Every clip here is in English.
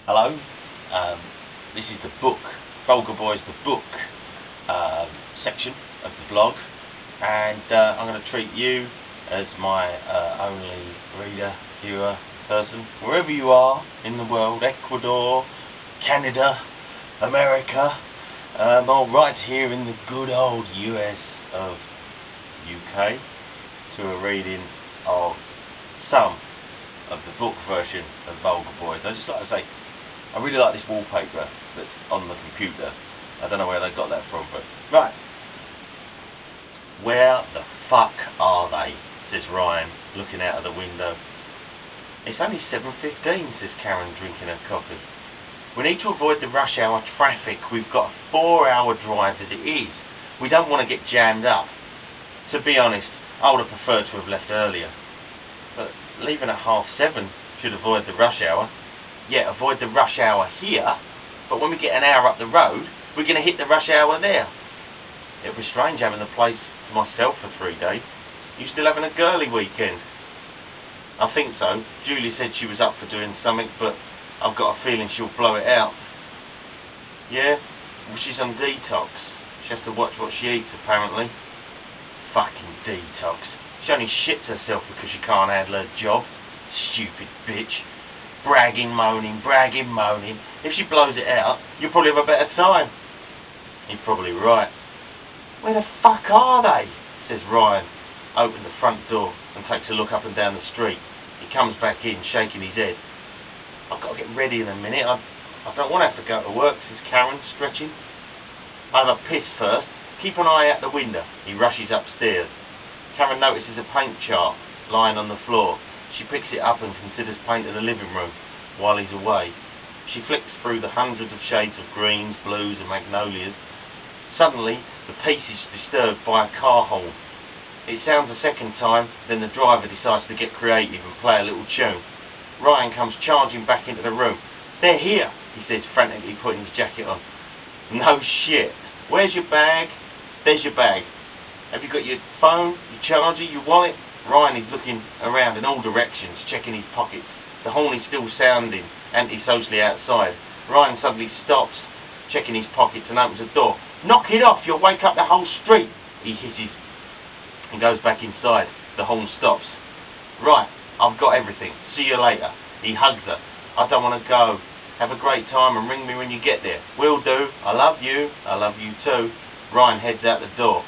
Hello, this is the book, Vulgar Boys the book section of the blog, and I'm going to treat you as my only reader, viewer, person, wherever you are in the world, Ecuador, Canada, America, or right here in the good old US of UK, to a reading of some of the book version of Vulgar Boys. I just like to say, I really like this wallpaper that's on the computer. I don't know where they got that from, but right. Where the fuck are they? Says Ryan, looking out of the window. It's only 7:15, says Karen, drinking her coffee. We need to avoid the rush hour traffic. We've got a 4-hour drive as it is. We don't want to get jammed up. To be honest, I would have preferred to have left earlier. But leaving at 7:30 should avoid the rush hour. Yeah, avoid the rush hour here, but when we get an hour up the road, we're going to hit the rush hour there. It was strange having the place to myself for 3 days. You still having a girly weekend? I think so. Julie said she was up for doing something, but I've got a feeling she'll blow it out. Yeah? Well, she's on detox. She has to watch what she eats, apparently. Fucking detox. She only shits herself because she can't handle her job. Stupid bitch. Bragging, moaning. If she blows it out, you'll probably have a better time. You're probably right. Where the fuck are they? Says Ryan, opens the front door and takes a look up and down the street. He comes back in, shaking his head. I've got to get ready in a minute. I don't want to have to go to work, says Karen, stretching. I'll have a piss first. Keep an eye out the window. He rushes upstairs. Karen notices a paint chart lying on the floor. She picks it up and considers painting the living room while he's away. She flicks through the hundreds of shades of greens, blues and magnolias. Suddenly, the piece is disturbed by a car horn. It sounds a second time, then the driver decides to get creative and play a little tune. Ryan comes charging back into the room. They're here, he says, frantically putting his jacket on. No shit. Where's your bag? There's your bag. Have you got your phone, your charger, your wallet? Ryan is looking around in all directions, checking his pockets. The horn is still sounding antisocially outside. Ryan suddenly stops, checking his pockets, and opens the door. Knock it off, you'll wake up the whole street, he hisses. He goes back inside. The horn stops. Right, I've got everything. See you later. He hugs her. I don't want to go. Have a great time and ring me when you get there. Will do. I love you. I love you too. Ryan heads out the door.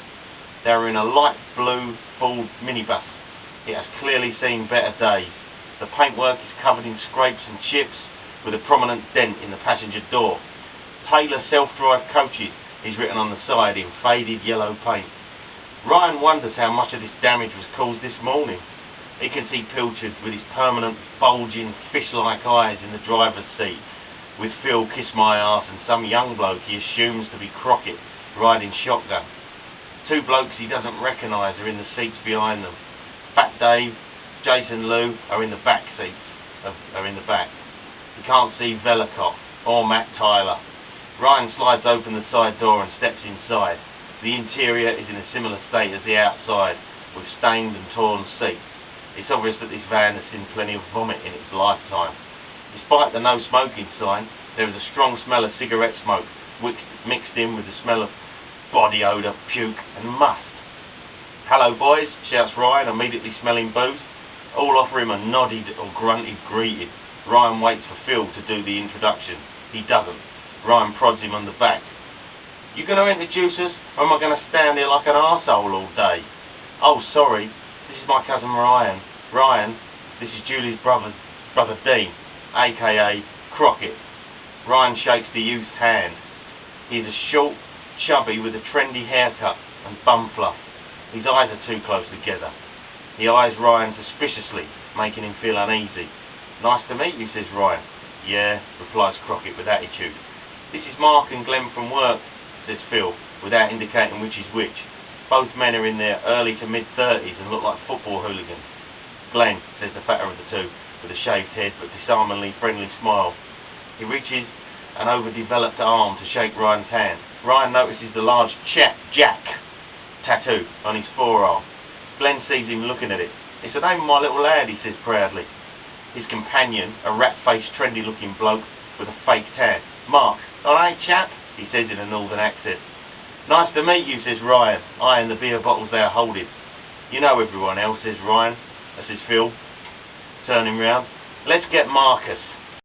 They are in a light blue Ford minibus. It has clearly seen better days. The paintwork is covered in scrapes and chips, with a prominent dent in the passenger door. Taylor self-drive coaches is written on the side in faded yellow paint. Ryan wonders how much of this damage was caused this morning. He can see Pilchard with his permanent, bulging, fish-like eyes in the driver's seat, with Phil Kiss My Arse and some young bloke he assumes to be Crockett riding shotgun. Two blokes he doesn't recognise are in the seats behind them. Fat Dave, Jason Lou are in the back seats. He can't see Velikov or Matt Tyler. Ryan slides open the side door and steps inside. The interior is in a similar state as the outside, with stained and torn seats. It's obvious that this van has seen plenty of vomit in its lifetime. Despite the no smoking sign, there is a strong smell of cigarette smoke, mixed in with the smell of body odour, puke and must. Hello boys, shouts Ryan, immediately smelling booze. All offer him a nodded or grunted greeting. Ryan waits for Phil to do the introduction. He doesn't. Ryan prods him on the back. You going to introduce us, or am I going to stand here like an arsehole all day? Oh, sorry, this is my cousin Ryan. Ryan, this is Julie's brother Dean, a.k.a. Crockett. Ryan shakes the youth's hand. He's a short, chubby with a trendy haircut and bum fluff. His eyes are too close together. He eyes Ryan suspiciously, making him feel uneasy. Nice to meet you, says Ryan. Yeah, replies Crockett with attitude. This is Mark and Glenn from work, says Phil, without indicating which is which. Both men are in their early to mid-30s and look like football hooligans. Glenn, says the fatter of the two, with a shaved head but disarmingly friendly smile. He reaches an overdeveloped arm to shake Ryan's hand. Ryan notices the large Jack tattoo on his forearm. Glenn sees him looking at it. It's the name of my little lad, he says proudly. His companion, a rat-faced, trendy-looking bloke, with a fake tan. "Mark, alright chap?" he says in a northern accent. "Nice to meet you," says Ryan, eyeing the beer bottles they are holding. "You know everyone else," says Ryan. That says Phil, turning round. "Let's get Marcus."